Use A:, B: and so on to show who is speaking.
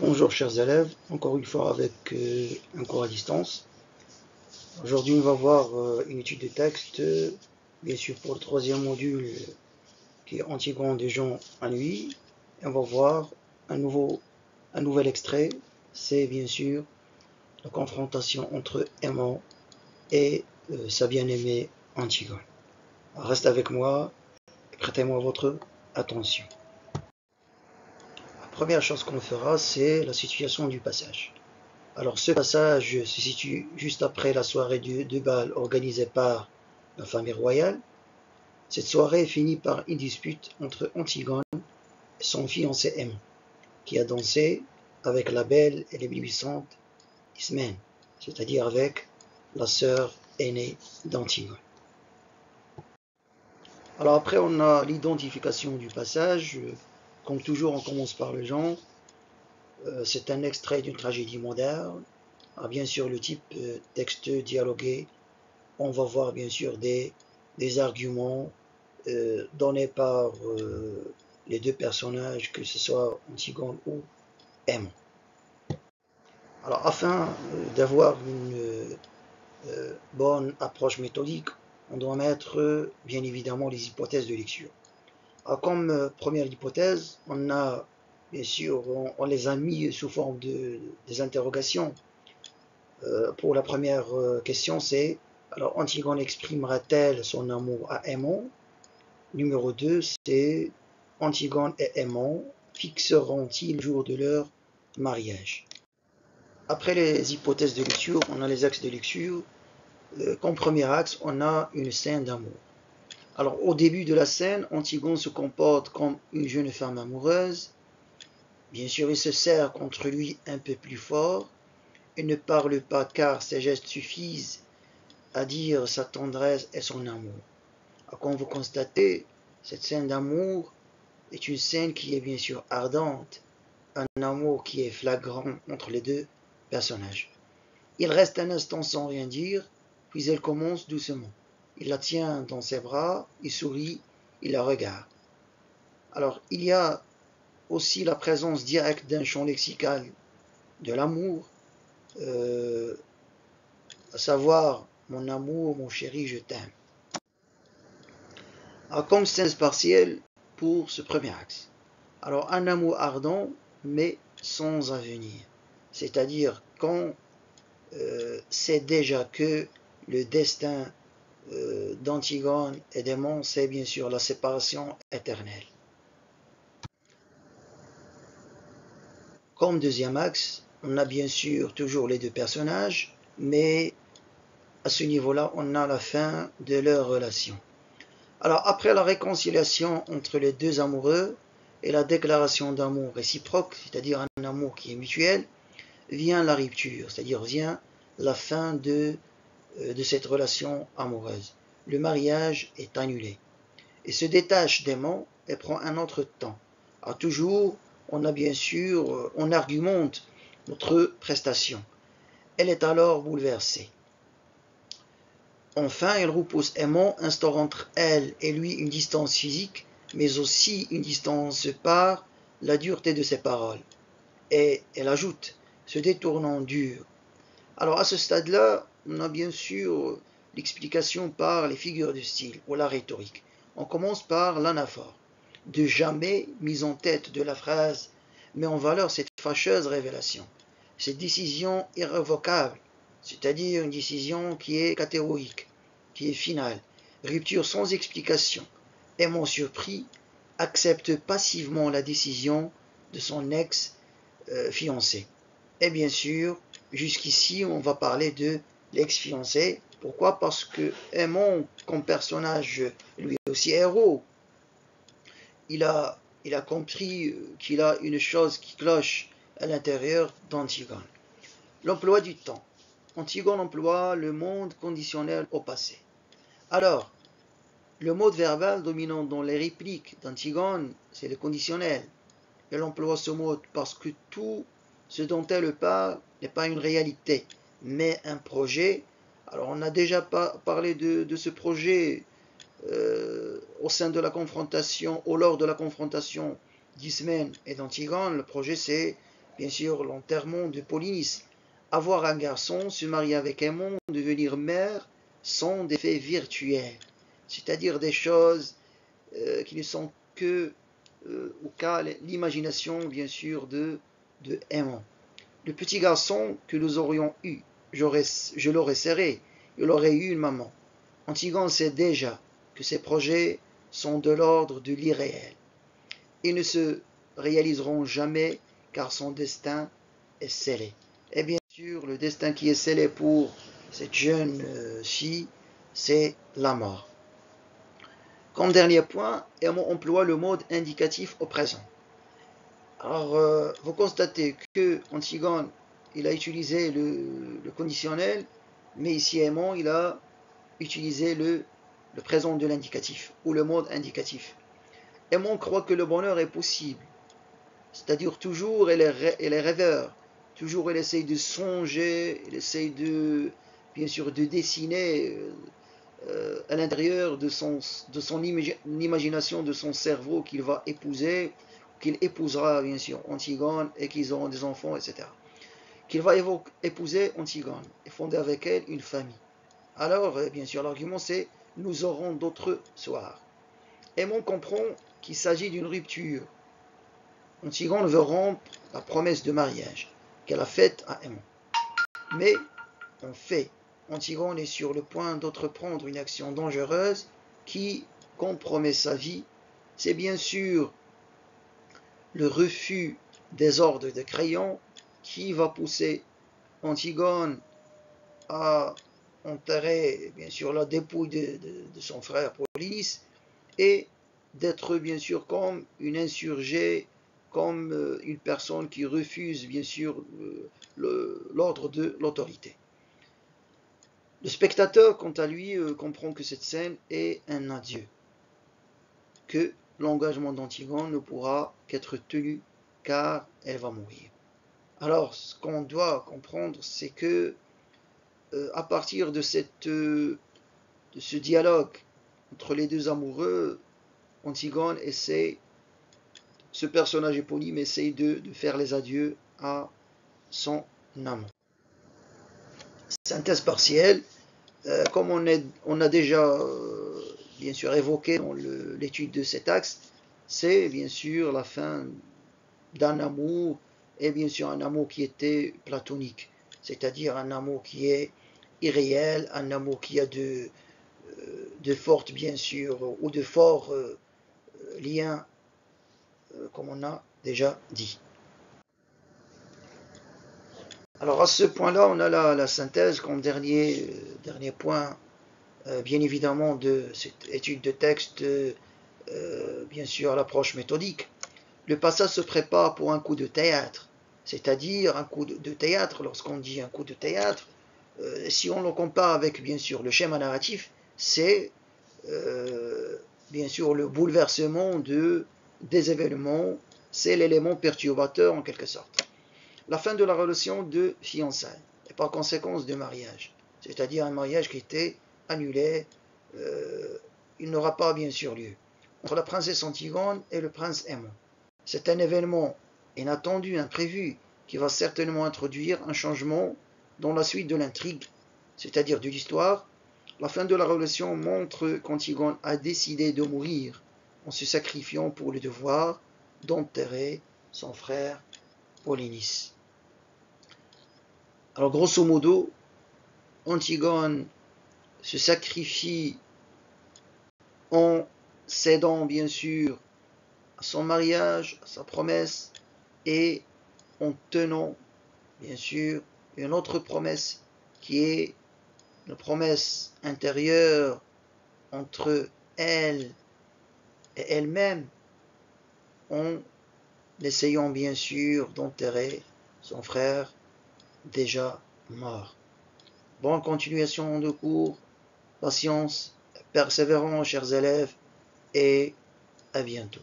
A: Bonjour chers élèves, encore une fois avec un cours à distance. Aujourd'hui on va voir une étude de texte, bien sûr pour le troisième module qui est Antigone de Jean Anouilh. Et on va voir un nouvel extrait, c'est bien sûr la confrontation entre Aimant et sa bien-aimée Antigone. Alors, reste avec moi et prêtez-moi votre attention. La première chose qu'on fera, c'est la situation du passage. Alors ce passage se situe juste après la soirée de bal organisée par la famille royale. Cette soirée finit par une dispute entre Antigone et son fiancé Aimant, qui a dansé avec la belle et l'éblouissante Ismène, c'est-à-dire avec la sœur aînée d'Antigone. Alors après on a l'identification du passage. Comme toujours on commence par le genre. C'est un extrait d'une tragédie moderne. Alors, bien sûr le type texte dialogué. On va voir bien sûr des arguments donnés par les deux personnages, que ce soit Antigone ou Aimant. Alors afin d'avoir une bonne approche méthodique, on doit mettre bien évidemment les hypothèses de lecture. Alors, comme première hypothèse, on a bien sûr, on les a mis sous forme des interrogations. Pour la première question, c'est alors Antigone exprimera-t-elle son amour à Aimant? Numéro 2, c'est Antigone et Aimant fixeront-ils le jour de leur mariage? Après les hypothèses de lecture, on a les axes de lecture. Comme premier axe, on a une scène d'amour. Alors au début de la scène, Antigone se comporte comme une jeune femme amoureuse. Bien sûr, il se serre contre lui un peu plus fort. Il ne parle pas car ses gestes suffisent à dire sa tendresse et son amour. Comme vous constatez, cette scène d'amour est une scène qui est bien sûr ardente, un amour qui est flagrant entre les deux personnages. Il reste un instant sans rien dire, puis elle commence doucement. Il la tient dans ses bras, il sourit, il la regarde. Alors, il y a aussi la présence directe d'un champ lexical de l'amour, à savoir mon amour, mon chéri, je t'aime. Comme scène partielle pour ce premier axe. Alors, un amour ardent, mais sans avenir. C'est-à-dire quand c'est déjà que le destin d'Antigone et d'Aimant, c'est bien sûr la séparation éternelle. Comme deuxième axe, on a bien sûr toujours les deux personnages, mais à ce niveau-là, on a la fin de leur relation. Alors, après la réconciliation entre les deux amoureux et la déclaration d'amour réciproque, c'est-à-dire un amour qui est mutuel, vient la rupture, c'est-à-dire vient la fin de cette relation amoureuse. Le mariage est annulé et se détache d'Aimant et prend un autre temps. Alors toujours, on a bien sûr, on argumente notre prestation. Elle est alors bouleversée. Enfin, elle repousse Aimant, instaurant entre elle et lui une distance physique, mais aussi une distance par la dureté de ses paroles. Et elle ajoute, se détournant dur. Alors à ce stade-là, on a bien sûr l'explication par les figures de style ou la rhétorique. On commence par l'anaphore, de jamais mise en tête de la phrase, met en valeur cette fâcheuse révélation, cette décision irrévocable, c'est-à-dire une décision qui est catégorique, qui est finale, rupture sans explication. Aimant surpris, accepte passivement la décision de son ex-fiancé. Et bien sûr, jusqu'ici, on va parler de l'ex-fiancé. Pourquoi? Parce que Aimant, comme personnage, lui aussi héros, il a compris qu'il a une chose qui cloche à l'intérieur d'Antigone. L'emploi du temps. Antigone emploie le mode conditionnel au passé. Alors, le mode verbal dominant dans les répliques d'Antigone, c'est le conditionnel. Elle emploie ce mode parce que tout ce dont elle parle n'est pas une réalité, mais un projet. Alors on a déjà parlé de ce projet au sein de la confrontation, ou lors de la confrontation d'Ismène et d'Antigone. Le projet c'est bien sûr, l'enterrement de Polynice. Avoir un garçon, se marier avec Aimon, devenir mère, sont des faits virtuels, c'est-à-dire des choses qui ne sont que au cas l'imagination, bien sûr, de Aimon. Le petit garçon que nous aurions eu, je l'aurais serré, il aurait eu une maman. Antigone sait déjà que ses projets sont de l'ordre de l'irréel. Ils ne se réaliseront jamais car son destin est scellé. Et bien sûr, le destin qui est scellé pour cette jeune fille, c'est la mort. Comme dernier point, on emploie le mode indicatif au présent. Alors, vous constatez que Antigone, il a utilisé le conditionnel, mais ici Aimon, il a utilisé le présent de l'indicatif, ou le mode indicatif. Aimon croit que le bonheur est possible, c'est-à-dire toujours elle est rêveur, toujours elle essaye de songer, elle essaye de, bien sûr, de dessiner à l'intérieur de son imagination, de son cerveau qu'il va épouser, qu'il épousera bien sûr Antigone et qu'ils auront des enfants, etc. Qu'il va épouser Antigone et fonder avec elle une famille. Alors, bien sûr, l'argument c'est nous aurons d'autres soirs. Aimon comprend qu'il s'agit d'une rupture. Antigone veut rompre la promesse de mariage qu'elle a faite à Aimon. Mais, en fait, Antigone est sur le point d'entreprendre une action dangereuse qui compromet sa vie. C'est bien sûr le refus des ordres de Créon qui va pousser Antigone à enterrer bien sûr la dépouille de son frère Polynice et d'être bien sûr comme une insurgée, comme une personne qui refuse bien sûr l'ordre de l'autorité. Le spectateur, quant à lui, comprend que cette scène est un adieu, que l'engagement d'Antigone ne pourra qu'être tenu car elle va mourir. Alors, ce qu'on doit comprendre, c'est que à partir de ce dialogue entre les deux amoureux, Antigone essaie, ce personnage éponyme essaie de faire les adieux à son amant. Synthèse partielle, comme on a déjà bien sûr évoqué dans l'étude de cet axe, c'est bien sûr la fin d'un amour, et bien sûr un amour qui était platonique, c'est-à-dire un amour qui est irréel, un amour qui a de fortes bien sûr, ou de forts liens, comme on a déjà dit. Alors à ce point-là, on a la synthèse comme dernier point, bien évidemment, de cette étude de texte, bien sûr, l'approche méthodique. Le passage se prépare pour un coup de théâtre, c'est-à-dire un coup de théâtre. Lorsqu'on dit un coup de théâtre, si on le compare avec, bien sûr, le schéma narratif, c'est bien sûr le bouleversement des événements, c'est l'élément perturbateur en quelque sorte. La fin de la relation de fiançailles, et par conséquence de mariage, c'est-à-dire un mariage qui était annulé, il n'aura pas bien sûr lieu, entre la princesse Antigone et le prince Aimon. C'est un événement inattendu, imprévu, qui va certainement introduire un changement dans la suite de l'intrigue, c'est-à-dire de l'histoire. La fin de la relation montre qu'Antigone a décidé de mourir en se sacrifiant pour le devoir d'enterrer son frère Polynice. Alors grosso modo, Antigone se sacrifie en cédant bien sûr à son mariage, à sa promesse, et en tenant bien sûr une autre promesse qui est une promesse intérieure entre elle et elle-même, en essayant bien sûr d'enterrer son frère déjà mort. Bonne continuation de cours, patience, persévérance chers élèves, et à bientôt.